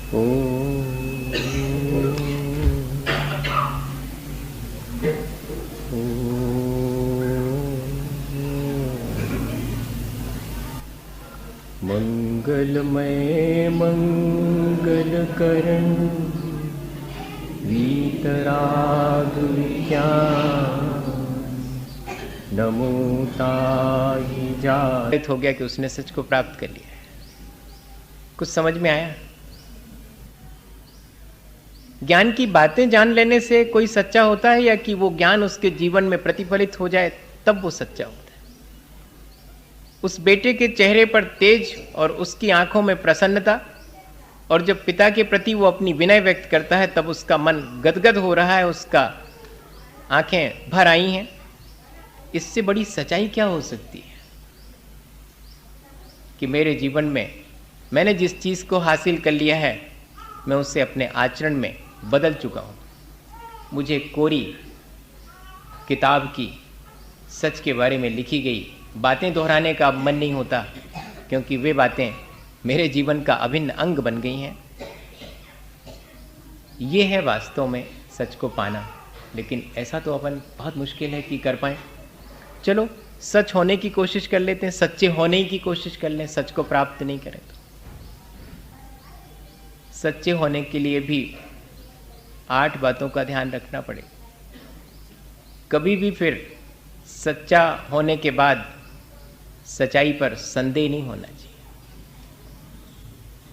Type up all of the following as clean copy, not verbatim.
ओम मंगलमय मंगलकरण वीतराग विज्ञान नमो ताहि जा। हो गया कि उसने सच को प्राप्त कर लिया। कुछ समझ में आया? ज्ञान की बातें जान लेने से कोई सच्चा होता है, या कि वो ज्ञान उसके जीवन में प्रतिफलित हो जाए तब वो सच्चा होता है? उस बेटे के चेहरे पर तेज और उसकी आंखों में प्रसन्नता, और जब पिता के प्रति वो अपनी विनय व्यक्त करता है तब उसका मन गदगद हो रहा है, उसका आंखें भर आई हैं। इससे बड़ी सच्चाई क्या हो सकती है कि मेरे जीवन में मैंने जिस चीज़ को हासिल कर लिया है मैं उसे अपने आचरण में बदल चुका हूँ। मुझे कोरी किताब की सच के बारे में लिखी गई बातें दोहराने का मन नहीं होता, क्योंकि वे बातें मेरे जीवन का अभिन्न अंग बन गई हैं। ये है वास्तव में सच को पाना, लेकिन ऐसा तो अपन बहुत मुश्किल है कि कर पाएं। चलो सच होने की कोशिश कर लेते हैं, सच्चे होने की कोशिश कर लें, सच को प्राप्त नहीं करें तो। सच्चे होने के लिए भी 8 बातों का ध्यान रखना पड़ेगा। कभी भी फिर सच्चा होने के बाद सच्चाई पर संदेह नहीं होना चाहिए।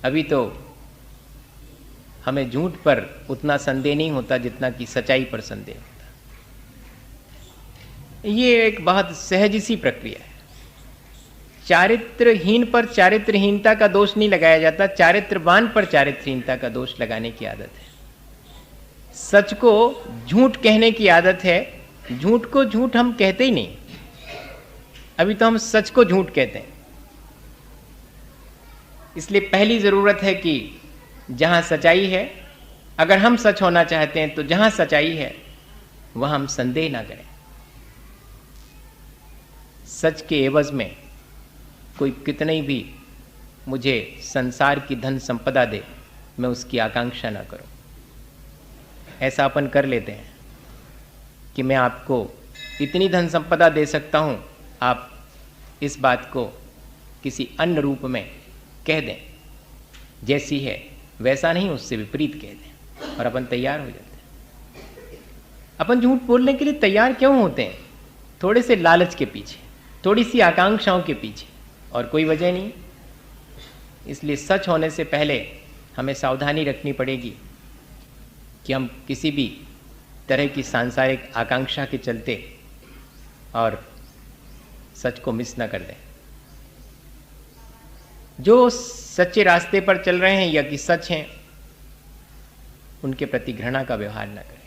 अभी तो हमें झूठ पर उतना संदेह नहीं होता जितना कि सच्चाई पर संदेह होता। ये एक बहुत सहज सी प्रक्रिया है। चारित्रहीन पर चारित्रहीनता का दोष नहीं लगाया जाता, चारित्रवान पर चारित्रहीनता का दोष लगाने की आदत है। सच को झूठ कहने की आदत है। झूठ को झूठ हम कहते ही नहीं, अभी तो हम सच को झूठ कहते हैं। इसलिए पहली जरूरत है कि जहां सच्चाई है, अगर हम सच होना चाहते हैं तो जहां सच्चाई है वहां हम संदेह ना करें। सच के एवज में कोई कितनी भी मुझे संसार की धन संपदा दे, मैं उसकी आकांक्षा ना करूं। ऐसा अपन कर लेते हैं कि मैं आपको इतनी धन संपदा दे सकता हूं, आप इस बात को किसी अन्य रूप में कह दें, जैसी है वैसा नहीं, उससे विपरीत कह दें, और अपन तैयार हो जाते हैं। अपन झूठ बोलने के लिए तैयार क्यों होते हैं? थोड़े से लालच के पीछे, थोड़ी सी आकांक्षाओं के पीछे, और कोई वजह नहीं। इसलिए सच होने से पहले हमें सावधानी रखनी पड़ेगी कि हम किसी भी तरह की सांसारिक आकांक्षा के चलते और सच को मिस न कर दें। जो सच्चे रास्ते पर चल रहे हैं या कि सच हैं, उनके प्रति घृणा का व्यवहार न करें।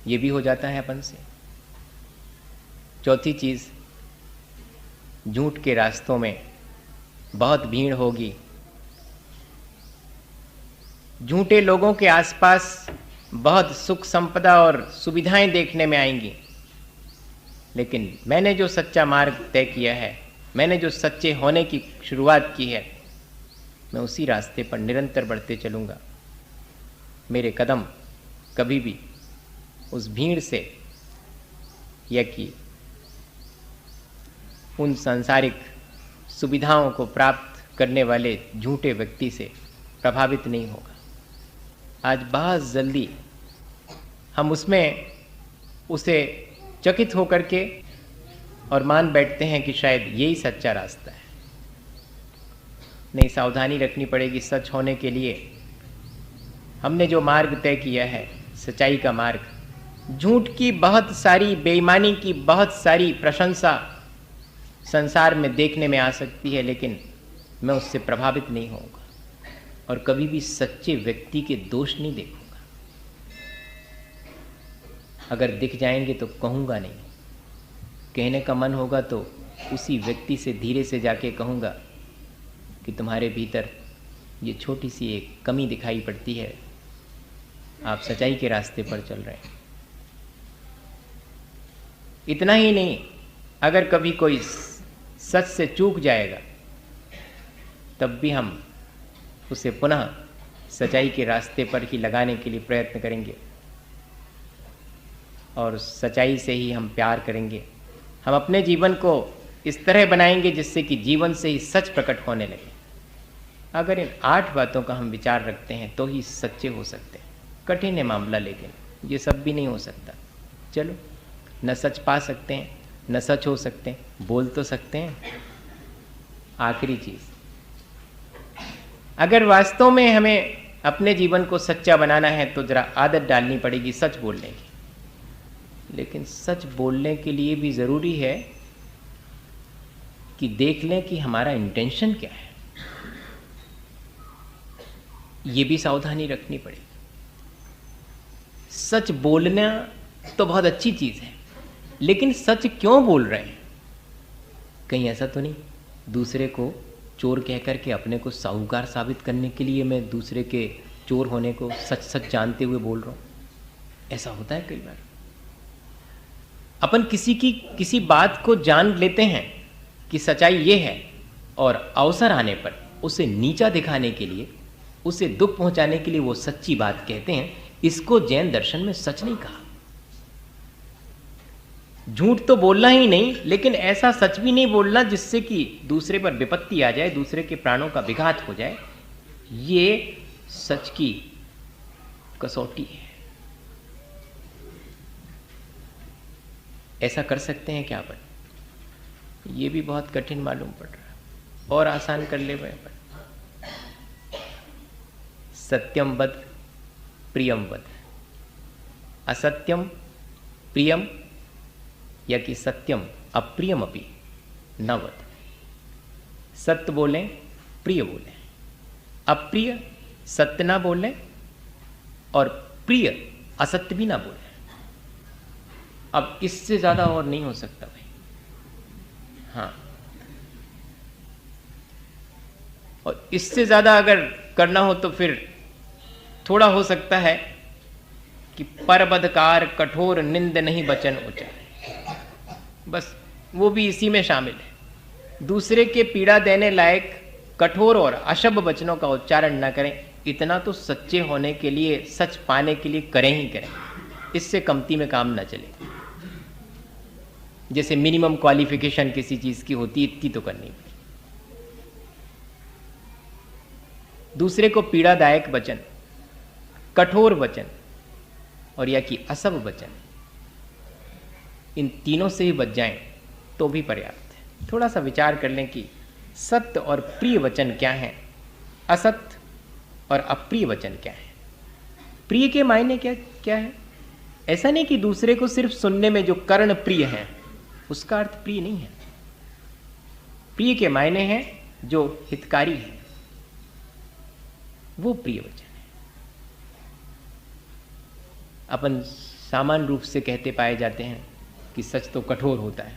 ये भी हो जाता है अपन से। चौथी चीज़, झूठ के रास्तों में बहुत भीड़ होगी। झूठे लोगों के आसपास बहुत सुख संपदा और सुविधाएं देखने में आएंगी, लेकिन मैंने जो सच्चा मार्ग तय किया है, मैंने जो सच्चे होने की शुरुआत की है, मैं उसी रास्ते पर निरंतर बढ़ते चलूँगा। मेरे कदम कभी भी उस भीड़ से या कि उन सांसारिक सुविधाओं को प्राप्त करने वाले झूठे व्यक्ति से प्रभावित नहीं होगा। आज बहुत जल्दी हम उसमें उसे चकित होकर के और मान बैठते हैं कि शायद यही सच्चा रास्ता है। नहीं, सावधानी रखनी पड़ेगी। सच होने के लिए हमने जो मार्ग तय किया है, सच्चाई का मार्ग, झूठ की बहुत सारी, बेईमानी की बहुत सारी प्रशंसा संसार में देखने में आ सकती है, लेकिन मैं उससे प्रभावित नहीं होऊंगा और कभी भी सच्चे व्यक्ति के दोष नहीं देखूंगा। अगर दिख जाएंगे तो कहूँगा नहीं, कहने का मन होगा तो उसी व्यक्ति से धीरे से जाके कहूँगा कि तुम्हारे भीतर ये छोटी सी एक कमी दिखाई पड़ती है, आप सच्चाई के रास्ते पर चल रहे हैं। इतना ही नहीं, अगर कभी कोई सच से चूक जाएगा तब भी हम उसे पुनः सच्चाई के रास्ते पर ही लगाने के लिए प्रयत्न करेंगे और सच्चाई से ही हम प्यार करेंगे। हम अपने जीवन को इस तरह बनाएंगे जिससे कि जीवन से ही सच प्रकट होने लगे। अगर इन 8 बातों का हम विचार रखते हैं तो ही सच्चे हो सकते हैं। कठिन है मामला, लेकिन ये सब भी नहीं हो सकता। चलो, न सच पा सकते हैं, न सच हो सकते हैं, बोल तो सकते हैं। आखिरी चीज़, अगर वास्तव में हमें अपने जीवन को सच्चा बनाना है तो जरा आदत डालनी पड़ेगी सच बोलने की। लेकिन सच बोलने के लिए भी ज़रूरी है कि देख लें कि हमारा इंटेंशन क्या है। ये भी सावधानी रखनी पड़ेगी। सच बोलना तो बहुत अच्छी चीज़ है, लेकिन सच क्यों बोल रहे हैं? कहीं ऐसा तो नहीं दूसरे को चोर कह करके अपने को साहूकार साबित करने के लिए मैं दूसरे के चोर होने को सच सच जानते हुए बोल रहा हूँ? ऐसा होता है कई बार। अपन किसी बात को जान लेते हैं कि सच्चाई ये है, और अवसर आने पर उसे नीचा दिखाने के लिए, उसे दुख पहुंचाने के लिए वो सच्ची बात कहते हैं। इसको जैन दर्शन में सच नहीं कहा। झूठ तो बोलना ही नहीं, लेकिन ऐसा सच भी नहीं बोलना जिससे कि दूसरे पर विपत्ति आ जाए, दूसरे के प्राणों का विघात हो जाए। ये सच की कसौटी है। ऐसा कर सकते हैं क्या अपन? ये भी बहुत कठिन मालूम पड़ रहा है। और आसान कर ले भाई अपन। सत्यम वद प्रियम वद, असत्यम प्रियम, या कि सत्यम अप्रियम अपि न वद। सत्य बोलें, प्रिय बोलें, अप्रिय सत्य ना बोलें, और प्रिय असत्य भी ना बोलें। अब इससे ज़्यादा और नहीं हो सकता भाई। हाँ, और इससे ज़्यादा अगर करना हो तो फिर थोड़ा हो सकता है कि परबदकार कठोर निंद नहीं बचन उचारे। बस वो भी इसी में शामिल है। दूसरे के पीड़ा देने लायक कठोर और अशुभ वचनों का उच्चारण न करें। इतना तो सच्चे होने के लिए, सच पाने के लिए करें ही करें। इससे कमती में काम ना चले। जैसे मिनिमम क्वालिफिकेशन किसी चीज़ की होती, इतनी तो करनी पड़े। दूसरे को पीड़ादायक वचन, कठोर वचन और या कि असभ वचन, इन तीनों से ही बच जाएं तो भी पर्याप्त है। थोड़ा सा विचार कर लें कि सत्य और प्रिय वचन क्या है, असत्य और अप्रिय वचन क्या है। प्रिय के मायने क्या क्या है? ऐसा नहीं कि दूसरे को सिर्फ सुनने में जो कर्ण प्रिय है उसका अर्थ प्रिय नहीं है। प्रिय के मायने हैं जो हितकारी है, वो प्रिय वचन है। अपन सामान्य रूप से कहते पाए जाते हैं कि सच तो कठोर होता है।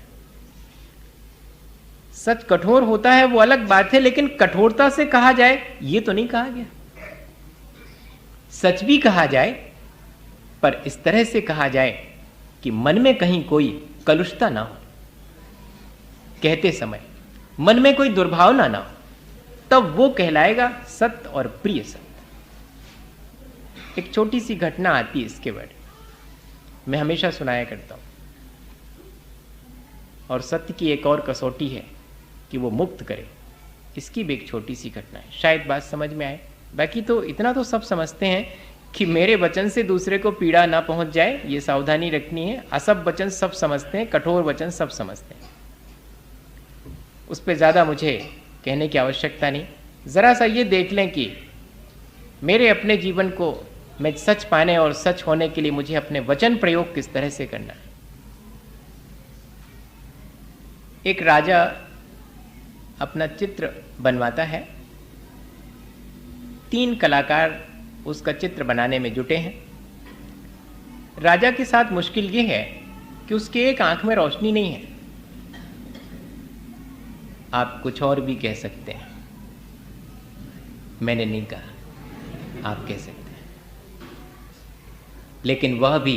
सच कठोर होता है वो अलग बात है, लेकिन कठोरता से कहा जाए ये तो नहीं कहा गया। सच भी कहा जाए, पर इस तरह से कहा जाए कि मन में कहीं कोई कलुषता ना हो, कहते समय मन में कोई दुर्भावना ना हो, तब वो कहलाएगा सत्य और प्रिय सत्य। एक छोटी सी घटना आती है इसके बारे में, मैं हमेशा सुनाया करता हूं। और सत्य की एक और कसौटी है कि वो मुक्त करे। इसकी भी एक छोटी सी घटना है, शायद बात समझ में आए। बाकी तो इतना तो सब समझते हैं कि मेरे वचन से दूसरे को पीड़ा ना पहुंच जाए, ये सावधानी रखनी है। असभ वचन सब समझते हैं, कठोर वचन सब समझते हैं। उस पर ज़्यादा मुझे कहने की आवश्यकता नहीं। ज़रा सा ये देख लें कि मेरे अपने जीवन को मैं सच पाने और सच होने के लिए मुझे अपने वचन प्रयोग किस तरह से करना है। एक राजा अपना चित्र बनवाता है। 3 कलाकार उसका चित्र बनाने में जुटे हैं। राजा के साथ मुश्किल ये है कि उसके एक आंख में रोशनी नहीं है। आप कुछ और भी कह सकते हैं, मैंने नहीं कहा, आप कह सकते हैं, लेकिन वह भी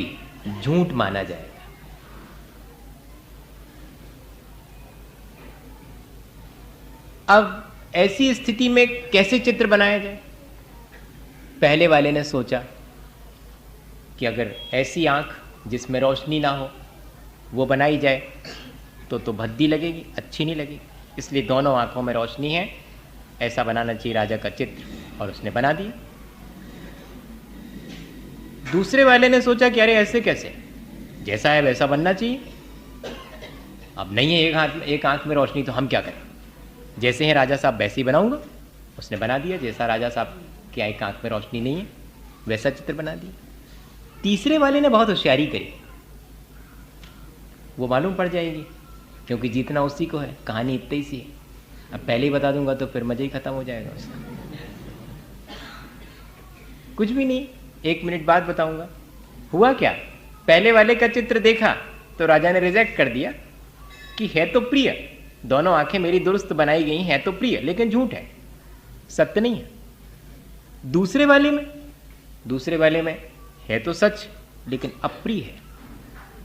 झूठ माना जाएगा। अब ऐसी स्थिति में कैसे चित्र बनाया जाए? पहले वाले ने सोचा कि अगर ऐसी आंख जिसमें रोशनी ना हो वो बनाई जाए तो भद्दी लगेगी, अच्छी नहीं लगेगी, इसलिए दोनों आंखों में रोशनी है, ऐसा बनाना चाहिए राजा का चित्र, और उसने बना दिया। दूसरे वाले ने सोचा कि अरे ऐसे कैसे, जैसा है वैसा बनना चाहिए, अब नहीं है एक आंख में रोशनी तो हम क्या करें, जैसे हैं राजा साहब वैसे ही बनाऊंगा। उसने बना दिया, जैसा राजा साहब की एक आंख में रोशनी नहीं है वैसा चित्र बना दिया। तीसरे वाले ने बहुत होशियारी करी, वो मालूम पड़ जाएगी क्योंकि जीतना उसी को है, कहानी इतनी सी है, अब पहले ही बता दूंगा तो फिर मजा ही खत्म हो जाएगा उसका। कुछ भी नहीं, 1 मिनट बाद बताऊंगा। हुआ क्या, पहले वाले का चित्र देखा तो राजा ने रिजेक्ट कर दिया कि है तो प्रिय, दोनों आंखें मेरी दुरुस्त बनाई गई हैं तो प्रिय, लेकिन झूठ है, सत्य नहीं है। दूसरे वाले में है तो सच लेकिन अप्रिय है,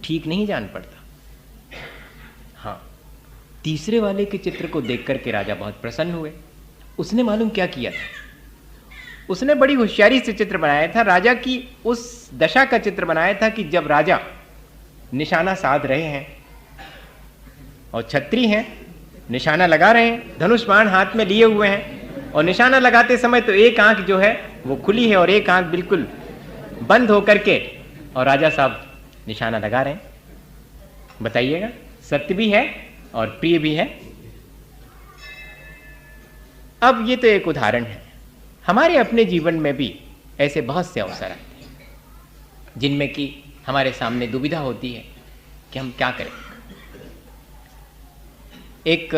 ठीक नहीं जान पड़ता। हाँ, तीसरे वाले के चित्र को देख करके राजा बहुत प्रसन्न हुए। उसने मालूम क्या किया था, उसने बड़ी होशियारी से चित्र बनाया था, राजा की उस दशा का चित्र बनाया था कि जब राजा निशाना साध रहे हैं और छत्री हैं, निशाना लगा रहे हैं, धनुष बाण हाथ में लिए हुए हैं, और निशाना लगाते समय तो एक आंख जो है वो खुली है और एक आंख बिल्कुल बंद होकर के, और राजा साहब निशाना लगा रहे हैं। बताइएगा, सत्य भी है और प्रिय भी है। अब ये तो एक उदाहरण है, हमारे अपने जीवन में भी ऐसे बहुत से अवसर आते हैं जिनमें कि हमारे सामने दुविधा होती है कि हम क्या करें। एक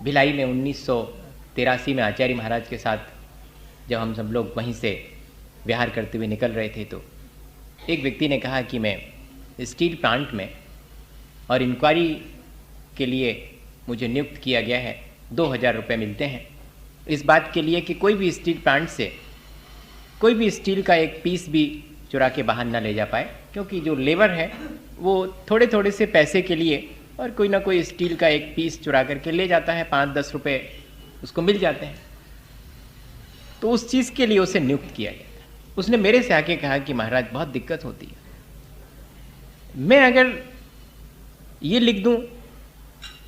भिलाई में 1983 में आचार्य महाराज के साथ जब हम सब लोग वहीं से विहार करते हुए निकल रहे थे तो एक व्यक्ति ने कहा कि मैं स्टील प्लांट में और इंक्वायरी के लिए मुझे नियुक्त किया गया है, 2000 रुपये मिलते हैं इस बात के लिए कि कोई भी स्टील प्लांट से कोई भी स्टील का एक पीस भी चुरा के बाहर ना ले जा पाए, क्योंकि जो लेबर है वो थोड़े थोड़े से पैसे के लिए और कोई ना कोई स्टील का एक पीस चुरा करके ले जाता है, 5-10 रुपये उसको मिल जाते हैं। तो उस चीज़ के लिए उसे नियुक्त किया गया था। उसने मेरे से आके कहा कि महाराज बहुत दिक्कत होती है, मैं अगर ये लिख दूं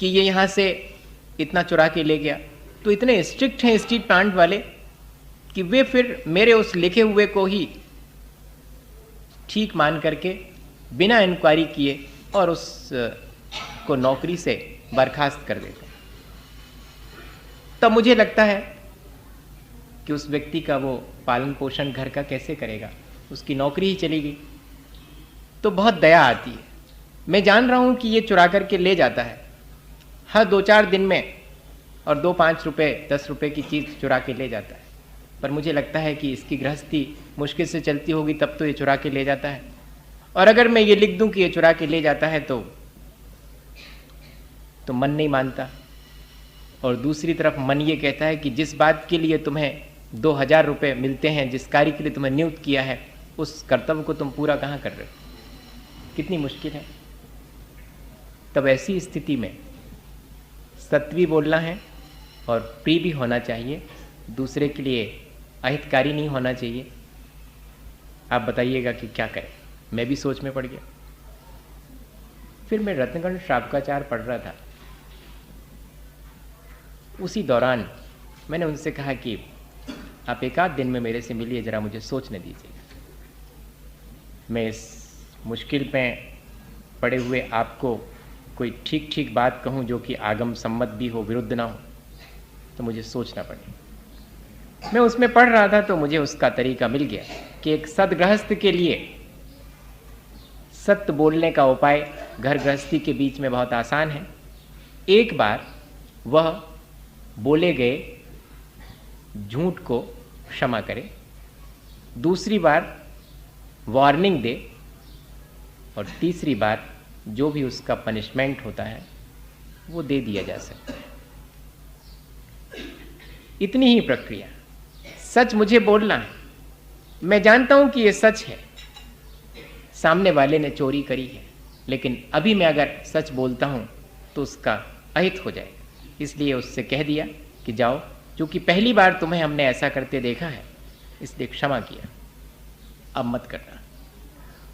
कि ये यहाँ से इतना चुरा के ले गया तो इतने स्ट्रिक्ट हैं स्टील प्लांट वाले कि वे फिर मेरे उस लिखे हुए को ही ठीक मान करके बिना इंक्वायरी किए और उस को नौकरी से बर्खास्त कर देते हैं। तब मुझे लगता है कि उस व्यक्ति का वो पालन पोषण घर का कैसे करेगा, उसकी नौकरी ही चली गई। तो बहुत दया आती है। मैं जान रहा हूं कि ये चुरा करके ले जाता है, हर 2-4 दिन में, और 2-5 रुपये 10 रुपये की चीज़ चुरा के ले जाता है, पर मुझे लगता है कि इसकी गृहस्थी मुश्किल से चलती होगी तब तो ये चुरा के ले जाता है। और अगर मैं ये लिख दूं कि ये चुरा के ले जाता है तो मन नहीं मानता, और दूसरी तरफ मन ये कहता है कि जिस बात के लिए तुम्हें 2000 रुपये मिलते हैं, जिस कार्य के लिए तुम्हें नियुक्त किया है, उस कर्तव्य को तुम पूरा कहाँ कर रहे हो, कितनी मुश्किल है। तब ऐसी स्थिति में सत्य भी बोलना है और प्रिय भी होना चाहिए, दूसरे के लिए अहितकारी नहीं होना चाहिए। आप बताइएगा कि क्या करें। मैं भी सोच में पड़ गया। फिर मैं रत्नगण श्रावकाचार पढ़ रहा था, उसी दौरान मैंने उनसे कहा कि आप 1-8 दिन में मेरे से मिलिए, ज़रा मुझे सोचने दीजिएगा। मैं इस मुश्किल में पड़े हुए आपको कोई ठीक ठीक बात कहूँ जो कि आगम सम्मत भी हो, विरुद्ध ना हो, तो मुझे सोचना पड़े। मैं उसमें पढ़ रहा था तो मुझे उसका तरीका मिल गया कि एक सदगृहस्थ के लिए सत्य बोलने का उपाय घर गृहस्थी के बीच में बहुत आसान है। एक बार वह बोले गए झूठ को क्षमा करे, दूसरी बार वार्निंग दे, और तीसरी बार जो भी उसका पनिशमेंट होता है वो दे दिया जा सकता है। इतनी ही प्रक्रिया। सच मुझे बोलना है, मैं जानता हूं कि ये सच है, सामने वाले ने चोरी करी है, लेकिन अभी मैं अगर सच बोलता हूं तो उसका अहित हो जाएगा। इसलिए उससे कह दिया कि जाओ, क्योंकि पहली बार तुम्हें हमने ऐसा करते देखा है, इसलिए क्षमा किया, अब मत करना।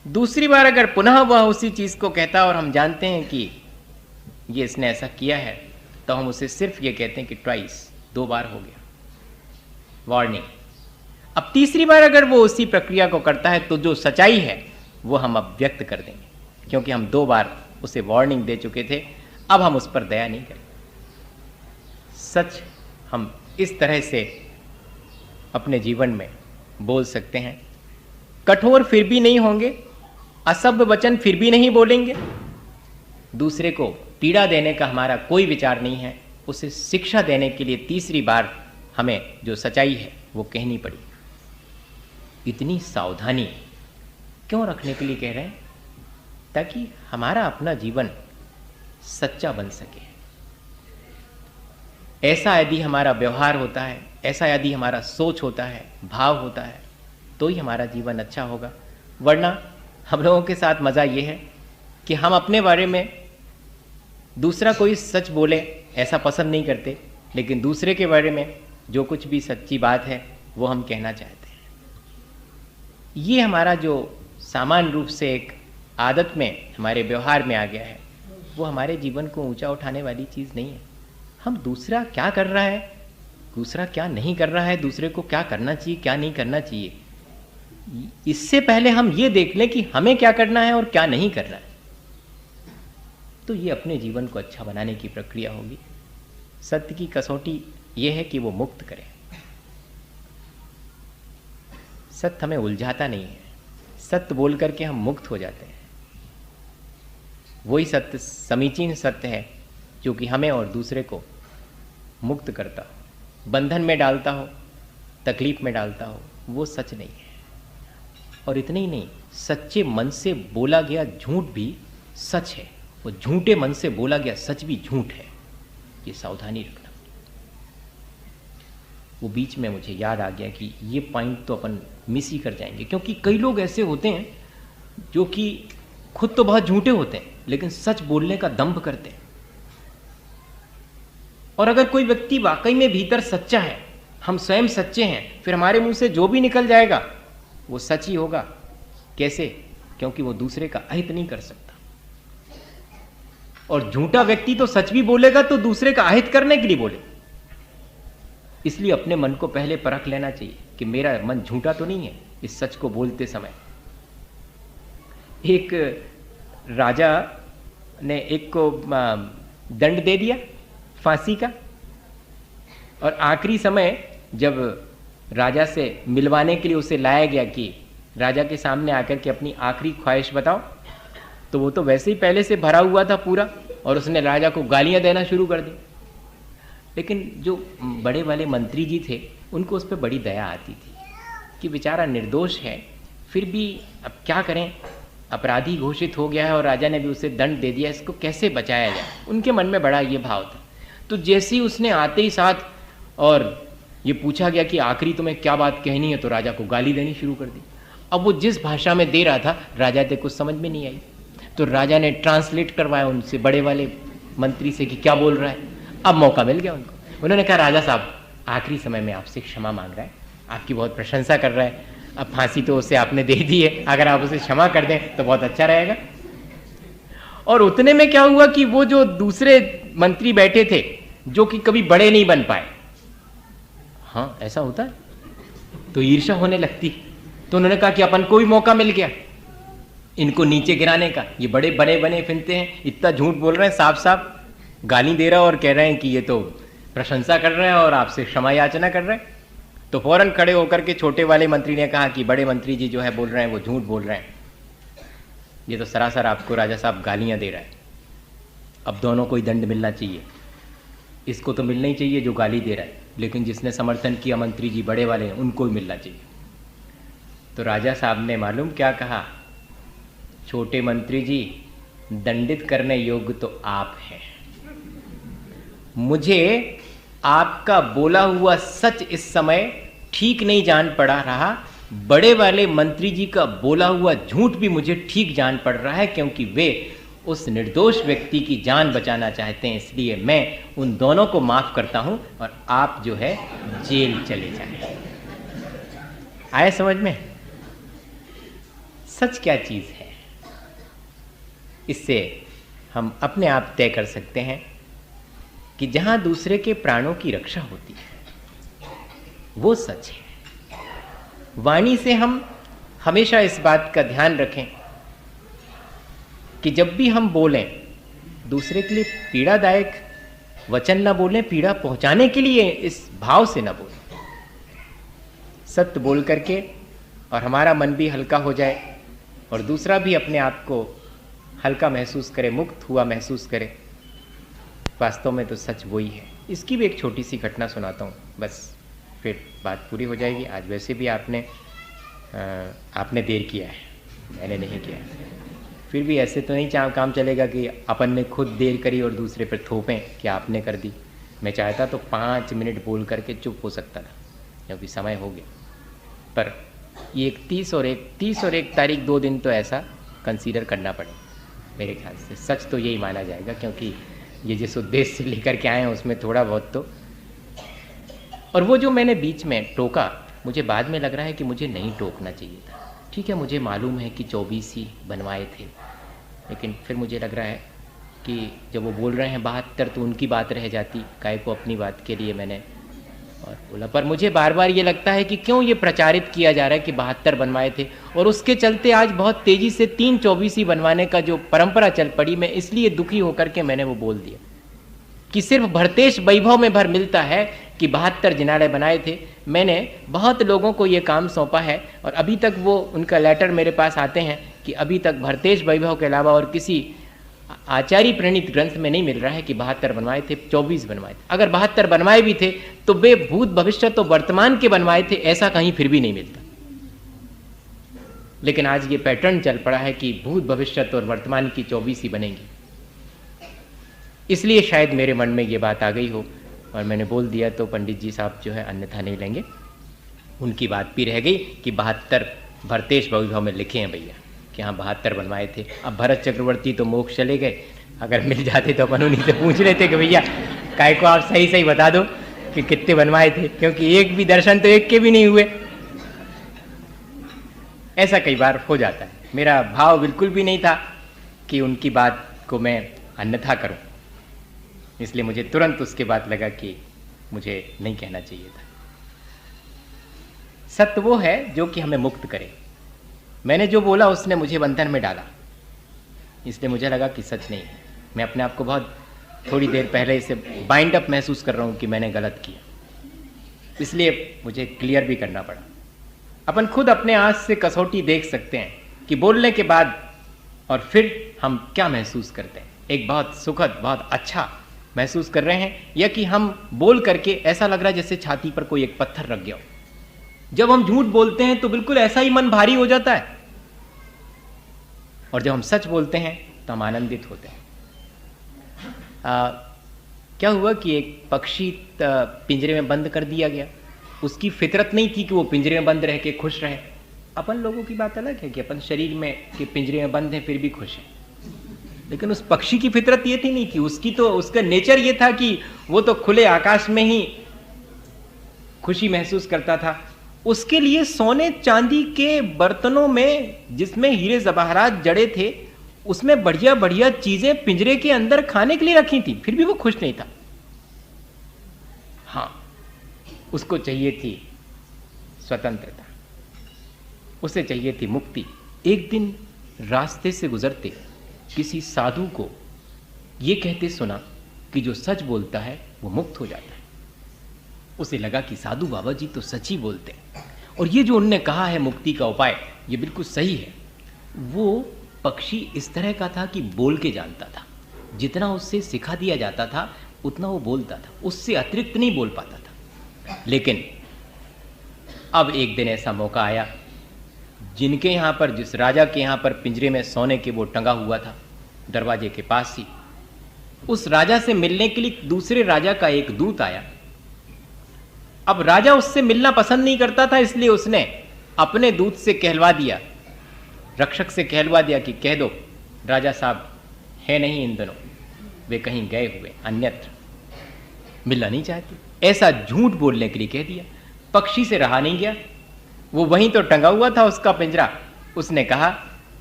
दूसरी बार अगर पुनः वह उसी चीज़ को कहता और हम जानते हैं कि ये इसने ऐसा किया है, तो हम उसे सिर्फ ये कहते हैं कि ट्वाइस, 2 बार हो गया, वार्निंग। अब तीसरी बार अगर वो उसी प्रक्रिया को करता है तो जो सच्चाई है वो हम अब व्यक्त कर देंगे, क्योंकि हम 2 बार उसे वार्निंग दे चुके थे, अब हम उस पर दया नहीं करें। सच हम इस तरह से अपने जीवन में बोल सकते हैं। कठोर फिर भी नहीं होंगे, असभ्य वचन फिर भी नहीं बोलेंगे, दूसरे को पीड़ा देने का हमारा कोई विचार नहीं है, उसे शिक्षा देने के लिए तीसरी बार हमें जो सच्चाई है वो कहनी पड़ी। इतनी सावधानी क्यों रखने के लिए कह रहे हैं? ताकि हमारा अपना जीवन सच्चा बन सके। ऐसा यदि हमारा व्यवहार होता है, ऐसा यदि हमारा सोच होता है, भाव होता है, तो ही हमारा जीवन अच्छा होगा। वरना हम लोगों के साथ मज़ा ये है कि हम अपने बारे में दूसरा कोई सच बोले ऐसा पसंद नहीं करते, लेकिन दूसरे के बारे में जो कुछ भी सच्ची बात है वो हम कहना चाहते हैं। ये हमारा जो सामान्य रूप से एक आदत में हमारे व्यवहार में आ गया है, वो हमारे जीवन को ऊंचा उठाने वाली चीज़ नहीं है। हम दूसरा क्या कर रहा है, दूसरा क्या नहीं कर रहा है, दूसरे को क्या करना चाहिए, क्या नहीं करना चाहिए, इससे पहले हम ये देख लें कि हमें क्या करना है और क्या नहीं करना है, तो ये अपने जीवन को अच्छा बनाने की प्रक्रिया होगी। सत्य की कसौटी ये है कि वो मुक्त करे। सत्य हमें उलझाता नहीं है, सत्य बोल करके हम मुक्त हो जाते हैं। वही सत्य समीचीन सत्य है जो कि हमें और दूसरे को मुक्त करता हो, बंधन में डालता हो, तकलीफ में डालता हो, वो सच नहीं है। और इतना ही नहीं, सच्चे मन से बोला गया झूठ भी सच है, वो झूठे मन से बोला गया सच भी झूठ है। ये सावधानी रखना। वो बीच में मुझे याद आ गया कि ये पॉइंट तो अपन मिस ही कर जाएंगे, क्योंकि कई लोग ऐसे होते हैं जो कि खुद तो बहुत झूठे होते हैं लेकिन सच बोलने का दंभ करते हैं। और अगर कोई व्यक्ति वाकई में भीतर सच्चा है, हम स्वयं सच्चे हैं, फिर हमारे मुंह से जो भी निकल जाएगा वो सच ही होगा। कैसे? क्योंकि वो दूसरे का अहित नहीं कर सकता। और झूठा व्यक्ति तो सच भी बोलेगा तो दूसरे का अहित करने के लिए बोले। इसलिए अपने मन को पहले परख लेना चाहिए कि मेरा मन झूठा तो नहीं है इस सच को बोलते समय। एक राजा ने एक को दंड दे दिया फांसी का, और आखिरी समय जब राजा से मिलवाने के लिए उसे लाया गया कि राजा के सामने आकर के अपनी आखिरी ख्वाहिश बताओ, तो वो तो वैसे ही पहले से भरा हुआ था पूरा, और उसने राजा को गालियां देना शुरू कर दी। लेकिन जो बड़े वाले मंत्री जी थे उनको उस पर बड़ी दया आती थी कि बेचारा निर्दोष है, फिर भी अब क्या करें, अपराधी घोषित हो गया है और राजा ने भी उसे दंड दे दिया, इसको कैसे बचाया जाए। उनके मन में बड़ा ये भाव था। तो जैसे ही उसने आते ही साथ और ये पूछा गया कि आखिरी तुम्हें क्या बात कहनी है, तो राजा को गाली देनी शुरू कर दी। अब वो जिस भाषा में दे रहा था राजा से कुछ समझ में नहीं आई, तो राजा ने ट्रांसलेट करवाया उनसे, बड़े वाले मंत्री से, कि क्या बोल रहा है। अब मौका मिल गया उनको। उन्होंने कहा राजा साहब आखिरी समय में आपसे क्षमा मांग रहा है, आपकी बहुत प्रशंसा कर रहा है, अब फांसी तो उसे आपने दे दी है, अगर आप उसे क्षमा कर दें तो बहुत अच्छा रहेगा। और उतने में क्या हुआ कि वो जो दूसरे मंत्री बैठे थे जो कि कभी बड़े नहीं बन पाए, हाँ ऐसा होता है, तो ईर्ष्या होने लगती। तो उन्होंने कहा कि अपन को भी मौका मिल गया इनको नीचे गिराने का, ये बड़े बने बने फिरते हैं, इतना झूठ बोल रहे हैं, साफ साफ गाली दे रहा है और कह रहे हैं कि ये तो प्रशंसा कर रहे हैं और आपसे क्षमा याचना कर रहे हैं। तो फौरन खड़े होकर के छोटे वाले मंत्री ने कहा कि बड़े मंत्री जी जो है बोल रहे हैं वो झूठ बोल रहे हैं, ये तो सरासर आपको राजा साहब गालियां दे रहा है, अब दोनों को ही दंड मिलना चाहिए। इसको तो मिलना ही चाहिए जो गाली दे रहा है, लेकिन जिसने समर्थन किया मंत्री जी बड़े वाले हैं उनको ही मिलना चाहिए। तो राजा साहब ने मालूम क्या कहा, छोटे मंत्री जी दंडित करने योग्य तो आप हैं, मुझे आपका बोला हुआ सच इस समय ठीक नहीं जान पड़ा रहा, बड़े वाले मंत्री जी का बोला हुआ झूठ भी मुझे ठीक जान पड़ रहा है, क्योंकि वे उस निर्दोष व्यक्ति की जान बचाना चाहते हैं, इसलिए मैं उन दोनों को माफ करता हूं और आप जो है जेल चले जाएं। आए समझ में? सच क्या चीज है, इससे हम अपने आप तय कर सकते हैं कि जहां दूसरे के प्राणों की रक्षा होती है वो सच है। वाणी से हम हमेशा इस बात का ध्यान रखें कि जब भी हम बोलें, दूसरे के लिए पीड़ादायक वचन ना बोलें, पीड़ा पहुंचाने के लिए इस भाव से ना बोलें। सत्य बोल करके और हमारा मन भी हल्का हो जाए और दूसरा भी अपने आप को हल्का महसूस करे, मुक्त हुआ महसूस करे। वास्तव में तो सच वही है। इसकी भी एक छोटी सी घटना सुनाता हूँ, बस फिर बात पूरी हो जाएगी। आज वैसे भी आपने देर किया है, मैंने नहीं किया है। फिर भी ऐसे तो नहीं काम चलेगा कि अपन ने खुद देर करी और दूसरे पर थोपें कि आपने कर दी। मैं चाहता तो 5 मिनट बोल करके चुप हो सकता था, क्योंकि समय हो गया। पर ये 30 और 1 तारीख 2 दिन तो ऐसा कंसीडर करना पड़े मेरे ख्याल से। सच तो यही माना जाएगा, क्योंकि ये जिस उद्देश्य से लेकर के आए हैं उसमें थोड़ा बहुत तो। और वो जो मैंने बीच में टोका, मुझे बाद में लग रहा है कि मुझे नहीं टोकना चाहिए था। ठीक है, मुझे मालूम है कि 24 ही बनवाए थे, लेकिन फिर मुझे लग रहा है कि जब वो बोल रहे हैं 72 तो उनकी बात रह जाती, काहे को अपनी बात के लिए मैंने और बोला। पर मुझे बार बार ये लगता है कि क्यों ये प्रचारित किया जा रहा है कि 72 बनवाए थे, और उसके चलते आज बहुत तेज़ी से 3 24 ही बनवाने का जो परंपरा चल पड़ी। मैं इसलिए दुखी होकर के मैंने वो बोल दिया कि सिर्फ भरतेश वैभव में भर मिलता है कि 72 जिनालय बनाए थे। मैंने बहुत लोगों को ये काम सौंपा है और अभी तक वो उनका लेटर मेरे पास आते हैं कि अभी तक भरतेश वैभव के अलावा और किसी आचार्य प्रणीत ग्रंथ में नहीं मिल रहा है कि 72 बनवाए थे, 24 बनवाए थे। अगर 72 बनवाए भी थे तो वे भूत भविष्य तो वर्तमान के बनवाए थे, ऐसा कहीं फिर भी नहीं मिलता। लेकिन आज ये पैटर्न चल पड़ा है कि भूत भविष्य और वर्तमान की 24 ही बनेंगी। इसलिए शायद मेरे मन में ये बात आ गई हो और मैंने बोल दिया, तो पंडित जी साहब जो है अन्यथा नहीं लेंगे। उनकी बात भी रह गई कि 72 भरतेश वैभव में लिखे हैं भैया कि हाँ 72 बनवाए थे। अब भरत चक्रवर्ती तो मोक्ष चले गए, अगर मिल जाते तो अपन उन्हीं से पूछ लेते कि भैया काय को आप सही सही बता दो कि कितने बनवाए थे, क्योंकि एक भी दर्शन तो एक के भी नहीं हुए। ऐसा कई बार हो जाता है। मेरा भाव बिल्कुल भी नहीं था कि उनकी बात को मैं अन्यथा करूं, इसलिए मुझे तुरंत उसके बाद लगा कि मुझे नहीं कहना चाहिए था। सत्य वो है जो कि हमें मुक्त करे। मैंने जो बोला उसने मुझे बंधन में डाला, इसलिए मुझे लगा कि सच नहीं है। मैं अपने आप को बहुत थोड़ी देर पहले इसे बाइंड अप महसूस कर रहा हूँ कि मैंने गलत किया, इसलिए मुझे क्लियर भी करना पड़ा। अपन खुद अपने आँख से कसौटी देख सकते हैं कि बोलने के बाद और फिर हम क्या महसूस करते हैं। एक बहुत सुखद, बहुत अच्छा महसूस कर रहे हैं, या कि हम बोल करके ऐसा लग रहा है जैसे छाती पर कोई एक पत्थर रख गया हो। जब हम झूठ बोलते हैं तो बिल्कुल ऐसा ही मन भारी हो जाता है, और जब हम सच बोलते हैं तो हम आनंदित होते हैं। क्या हुआ कि एक पक्षी पिंजरे में बंद कर दिया गया। उसकी फितरत नहीं थी कि वो पिंजरे में बंद रह के खुश रहे। अपन लोगों की बात अलग है कि अपन शरीर में के पिंजरे में बंद हैं फिर भी खुश हैं, लेकिन उस पक्षी की फितरत ये थी नहीं थी। उसकी तो उसका नेचर ये था कि वो तो खुले आकाश में ही खुशी महसूस करता था। उसके लिए सोने चांदी के बर्तनों में जिसमें हीरे जवाहरात जड़े थे, उसमें बढ़िया बढ़िया चीजें पिंजरे के अंदर खाने के लिए रखी थी, फिर भी वो खुश नहीं था। हाँ, उसको चाहिए थी स्वतंत्रता, उसे चाहिए थी मुक्ति। एक दिन रास्ते से गुजरते किसी साधु को ये कहते सुना कि जो सच बोलता है वो मुक्त हो जाता है। उसे लगा कि साधु बाबा जी तो सच ही बोलते हैं, और ये जो उनने कहा है मुक्ति का उपाय, ये बिल्कुल सही है। वो पक्षी इस तरह का था कि बोल के जानता था। जितना उससे सिखा दिया जाता था उतना वो बोलता था, उससे अतिरिक्त नहीं बोल पाता था। लेकिन अब एक दिन ऐसा मौका आया, जिनके यहाँ पर, जिस राजा के यहाँ पर पिंजरे में सोने के वो टंगा हुआ था दरवाजे के पास ही, उस राजा से मिलने के लिए दूसरे राजा का एक दूत आया। अब राजा उससे मिलना पसंद नहीं करता था, इसलिए उसने अपने दूत से कहलवा दिया, रक्षक से कहलवा दिया कि कह दो राजा साहब है नहीं इन दिनों, वे कहीं गए हुए अन्यत्र, मिलना नहीं चाहती। ऐसा झूठ बोलने के लिए कह दिया। पक्षी से रहा नहीं गया, वो वहीं तो टंगा हुआ था उसका पिंजरा। उसने कहा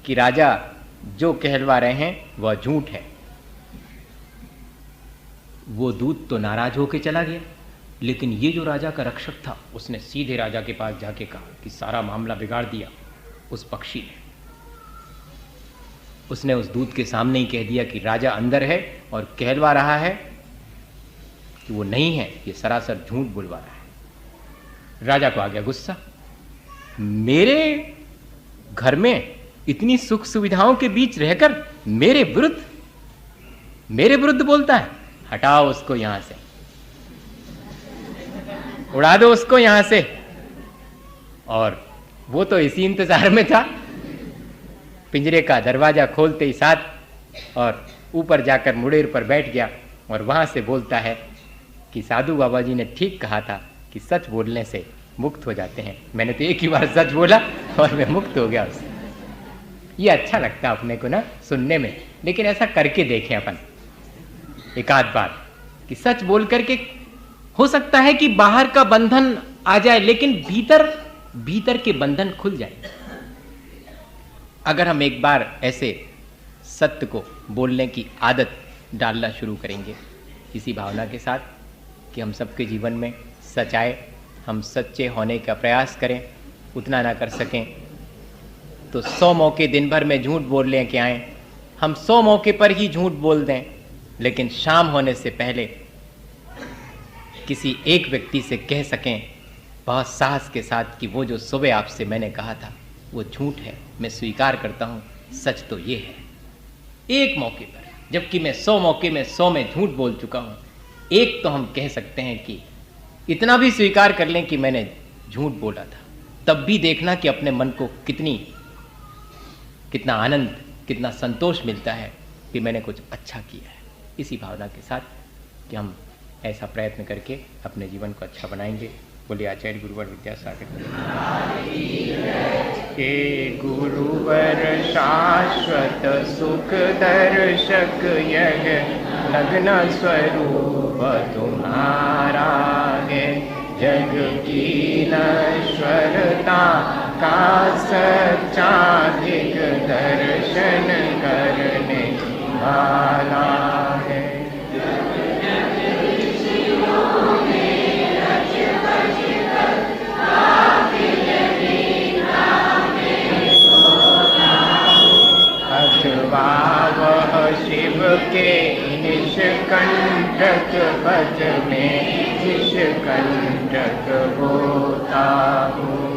कि राजा जो कहलवा रहे हैं वह झूठ है। वो दूत तो नाराज होकर चला गया, लेकिन ये जो राजा का रक्षक था उसने सीधे राजा के पास जाके कहा कि सारा मामला बिगाड़ दिया उस पक्षी ने। उसने उस दूत के सामने ही कह दिया कि राजा अंदर है और कहलवा रहा है कि वो नहीं है, ये सरासर झूठ बुलवा रहा है। राजा को आ गया गुस्सा, मेरे घर में इतनी सुख सुविधाओं के बीच रहकर मेरे विरुद्ध बोलता है, हटाओ उसको यहां से, उड़ा दो उसको यहां से। और वो तो इसी इंतजार में था, पिंजरे का दरवाजा खोलते ही साथ और ऊपर जाकर मुड़ेर पर बैठ गया और वहां से बोलता है कि साधु बाबा जी ने ठीक कहा था कि सच बोलने से मुक्त हो जाते हैं। मैंने तो एक ही बार सच बोला और मैं मुक्त हो गया उससे। ये अच्छा लगता है अपने को ना सुनने में, लेकिन ऐसा करके देखें अपन एक आध बार कि सच बोल करके हो सकता है कि बाहर का बंधन आ जाए, लेकिन भीतर के बंधन खुल जाए। अगर हम एक बार ऐसे सत्य को बोलने की आदत डालना शुरू करेंगे इसी भावना के साथ कि हम सबके जीवन में सच आए, हम सच्चे होने का प्रयास करें, उतना ना कर सकें तो 100 मौके दिन भर में झूठ बोल लें कि आए, हम 100 मौके पर ही झूठ बोल दें, लेकिन शाम होने से पहले किसी एक व्यक्ति से कह सकें बहुत साहस के साथ कि वो जो सुबह आपसे मैंने कहा था वो झूठ है, मैं स्वीकार करता हूँ, सच तो ये है। एक मौके पर, जबकि मैं 100 मौके में 100 में झूठ बोल चुका हूँ, एक तो हम कह सकते हैं कि इतना भी स्वीकार कर लें कि मैंने झूठ बोला था, तब भी देखना कि अपने मन को कितना आनंद, कितना संतोष मिलता है कि मैंने कुछ अच्छा किया है। इसी भावना के साथ कि हम ऐसा प्रयत्न करके अपने जीवन को अच्छा बनाएंगे। बोलिए आचार्य गुरुवर विद्यासागर के गुरुवर शाश्वत सुख दर्शक यह लग्न स्वरूप तुम्हारा है, जग की नश्वरता का सच्चा दिग दर्शन करने वाला है। अथवा वह शिव के निष्कंटक पद में निष्कंटक होता हूँ।